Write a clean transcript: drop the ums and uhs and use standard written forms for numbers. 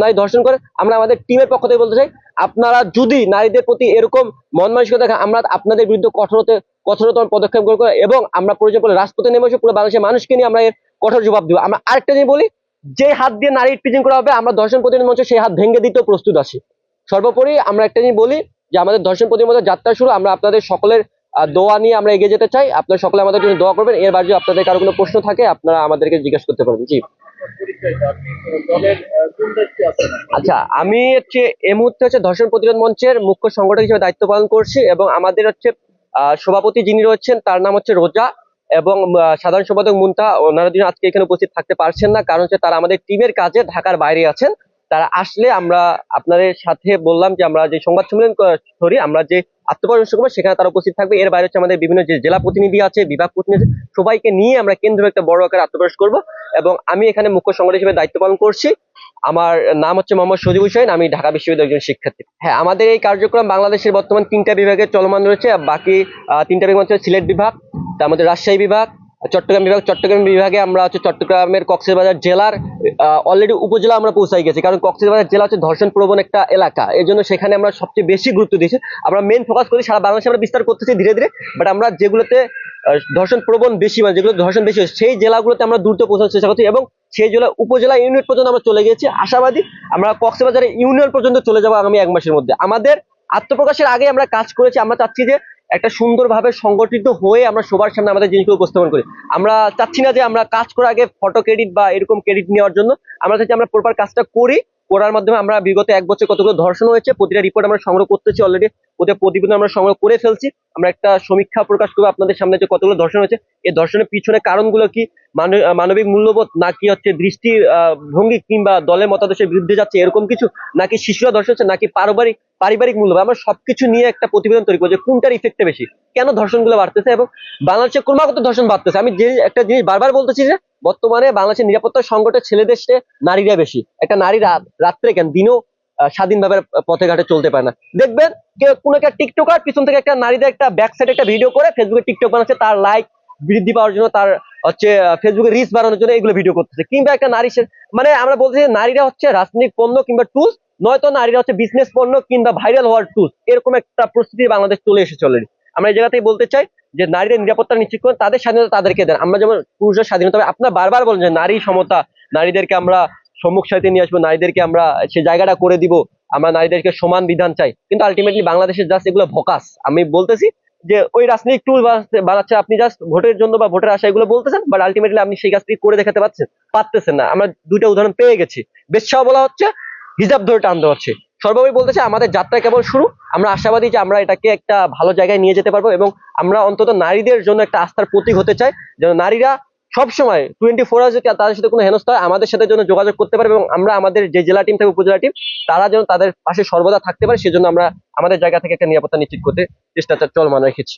নারী ধর্ষণ করে, আমরা আমাদের টিমের পক্ষ থেকে বলতে চাই, আপনারা যদি নারীদের প্রতি এরকম মন মানসিকতা দেখেন, আমরা আপনাদের বিরুদ্ধে কঠোরতম পদক্ষেপ করবো এবং আমরা প্রয়োজন পড়লে রাজপথে নেমে এসে পুরো বাংলাদেশের মানুষকে নিয়ে আমরা এর কঠোর জবাব দিব। আমরা আরেকটা জিনিস বলি, যে হাত দিয়ে নারী ইপটিজিং করা হবে, আমরা ধর্ষণ প্রতিরোধ মঞ্চে সেই হাত ভেঙে দিতেও প্রস্তুত আছি। সর্বোপরি আমরা একটা জিনিস বলি যে আমাদের ধর্ষণ প্রতিরোধ যাত্রা শুরু, আমরা আপনাদের সকলের দোয়া নিয়ে আমরা এগিয়ে যেতে চাই। আপনারা সকলে আমাদের জন্য দোয়া করবেন। এর বাইরে যদি আপনাদের কারো কোনো প্রশ্ন থাকে আপনারা আমাদেরকে জিজ্ঞাসা করতে পারবেন। জি আচ্ছা, আমি হচ্ছে এই মুহূর্তে হচ্ছে ধর্ষণ প্রতিরোধ মঞ্চের মুখ্য সংগঠক হিসেবে দায়িত্ব পালন করছি এবং আমাদের হচ্ছে সভাপতি যিনি রয়েছেন তার নাম হচ্ছে রোজা এবং সাধারণ সম্পাদক মুনতা, ওনারা দিন আজকে এখানে উপস্থিত থাকতে পারছেন না, কারণ হচ্ছে তারা আমাদের টিমের কাজে ঢাকার বাইরে আছেন। তারা আসলে আমরা আপনাদের সাথে বললাম যে আমরা যে সংবাদ সম্মেলন করি, আমরা যে আত্মপ্রকাশ করবো সেখানে তারা উপস্থিত থাকবে। এর বাইরে হচ্ছে আমাদের বিভিন্ন যে জেলা প্রতিনিধি আছে, বিভাগ প্রতিনিধি, সবাইকে নিয়ে আমরা কেন্দ্রে একটা বড় আকারে আত্মপ্রকাশ করব এবং আমি এখানে মুখ্য সংগঠক হিসেবে দায়িত্ব পালন করছি। আমার নাম হচ্ছে মোহাম্মদ সজিব হোসেন, আমি ঢাকা বিশ্ববিদ্যালয়ের একজন শিক্ষার্থী। হ্যাঁ, আমাদের এই কার্যক্রম বাংলাদেশের বর্তমান 3টা বিভাগে চলমান রয়েছে। বাকি 3টা বিভাগ হচ্ছে সিলেট বিভাগ, তার মধ্যে রাজশাহী বিভাগ, চট্টগ্রাম বিভাগ। চট্টগ্রাম বিভাগে আমরা হচ্ছে চট্টগ্রামের কক্সবাজার জেলার অলরেডি উপজেলা আমরা পৌঁছাই গেছি, কারণ কক্সবাজার জেলা হচ্ছে ধর্ষণ প্রবণ একটা এলাকা, এই জন্য সেখানে আমরা সবচেয়ে বেশি গুরুত্ব দিয়েছি। আমরা মেন ফোকাস করি সারা বাংলাদেশে আমরা বিস্তার করতেছি ধীরে ধীরে, বাট আমরা যেগুলোতে ধর্ষণ প্রবণ বেশি, মানে যেগুলো ধর্ষণ বেশি সেই জেলাগুলোতে আমরা দ্রুত পৌঁছানোর চেষ্টা করছি এবং সেই জেলা উপজেলা ইউনিট পর্যন্ত আমরা চলে গেছি। আশাবাদী আমরা কক্সবাজারের ইউনিয়ন পর্যন্ত চলে যাবো আগামী 1 মাসের মধ্যে। আমাদের আত্মপ্রকাশের আগে আমরা কাজ করেছি, আমরা চাচ্ছি যে একটা সুন্দরভাবে সংগঠিত হয়ে আমরা সবার সামনে আমাদের জিনিসগুলো উপস্থাপন করি। আমরা চাচ্ছি না যে আমরা কাজ করার আগে ফটো ক্রেডিট বা এরকম ক্রেডিট নেওয়ার জন্য, আমরা চাচ্ছি আমরা প্রপার কাজটা করার মাধ্যমে আমরা বিগত 1 বছর কতগুলো ধর্ষণ হয়েছে প্রতিটা রিপোর্ট আমরা সংগ্রহ করতেছি, অলরেডি প্রতিটা প্রতিবেদন আমরা সংগ্রহ করে ফেলছি। আমরা একটা সমীক্ষা প্রকাশ করবো আপনাদের সামনে যে কতগুলো ধর্ষণ হয়েছে, এই ধর্ষণের পিছনে কারণগুলো কি, মানবিক মূল্যবোধ নাকি হচ্ছে দৃষ্টি ভঙ্গি কিংবা দলের মতাদর্শের বিরুদ্ধে যাচ্ছে এরকম কিছু, নাকি শিশুরা ধর্ষণ হচ্ছে, নাকি পারিবারিক মূল্যবোধ, আমরা সবকিছু নিয়ে একটা প্রতিবেদন তৈরি করবো যে কোনটার ইফেক্টে বেশি, কেন ধর্ষণগুলো বাড়তেছে এবং বাংলাদেশে ক্রমাগত ধর্ষণ বাড়তেছে। আমি যে একটা জিনিস বারবার বলতেছি যে বর্তমানে বাংলাদেশের নিরাপত্তা সংকটের ছেলেদের চেয়ে নারীরা বেশি। একটা নারী রাত্রে কেন দিনেও স্বাধীনভাবে পথে ঘাটে চলতে পারে না। দেখবেন কেউ কোনো একটা টিকটকার পিছন থেকে একটা নারীদের একটা ব্যাক সাইডে একটা ভিডিও করে ফেসবুকে টিকটক বানাচ্ছে, তার লাইক বৃদ্ধি পাওয়ার জন্য, তার হচ্ছে ফেসবুকে রিচ বাড়ানোর জন্য এগুলো ভিডিও করতেছে। কিংবা একটা নারী, মানে আমরা বলছি নারীরা হচ্ছে রাজনৈতিক পণ্য কিংবা টুলস, নয়তো নারীরা হচ্ছে বিজনেস পণ্য কিংবা ভাইরাল হওয়ার টুলস, এরকম একটা পরিস্থিতি বাংলাদেশ চলে এসেছে অলরেডি। আমরা এই জায়গাতেই বলতে চাই যে নারীদের নিরাপত্তা নিশ্চিত করেন, তাদের স্বাধীনতা তাদেরকে দেন। আমরা যেমন পুরুষের স্বাধীনতা, আপনারা বারবার বলেন যে নারী সমতা, নারীদেরকে আমরা সম্মুখ সারিতে নিয়ে আসবো, নারীদেরকে আমরা সে জায়গাটা করে দিব, আমরা নারীদেরকে সমান বিধান চাই, কিন্তু আলটিমেটলি বাংলাদেশের জাস্ট এগুলো ভকাস। আমি বলতেছি যে ওই রাজনৈতিক টুল বানাচ্ছে, আপনি জাস্ট ভোটের জন্য বা ভোটের আশা এগুলো বলতেছেন, বাট আলটিমেটলি আপনি সেই কাজটি করে দেখাতে পারতেছেন না। আমরা 2টা উদাহরণ পেয়ে গেছি, বেশ্যাও বলা হচ্ছে, হিজাব ধরে টান দেওয়া হচ্ছে। সর্বোপরি বলতে চাই আমাদের যাত্রা কেবল শুরু। আমরা আশাবাদী যে আমরা এটাকে একটা ভালো জায়গায় নিয়ে যেতে পারবো এবং আমরা অন্তত নারীদের জন্য একটা আস্থার প্রতীক হতে চাই, যেন নারীরা সবসময় 24 আওয়ার্স যদি তাদের সাথে কোনো হেনস্থা হয় আমাদের সাথে জন্য যোগাযোগ করতে পারবে এবং আমরা আমাদের যে জেলা টিম থেকে উপজেলা টিম তারা যেন তাদের পাশে সর্বদা থাকতে পারে, সেজন্য আমরা আমাদের জায়গা থেকে একটা নিরাপত্তা নিশ্চিত করতে চেষ্টা চলমান রেখেছি।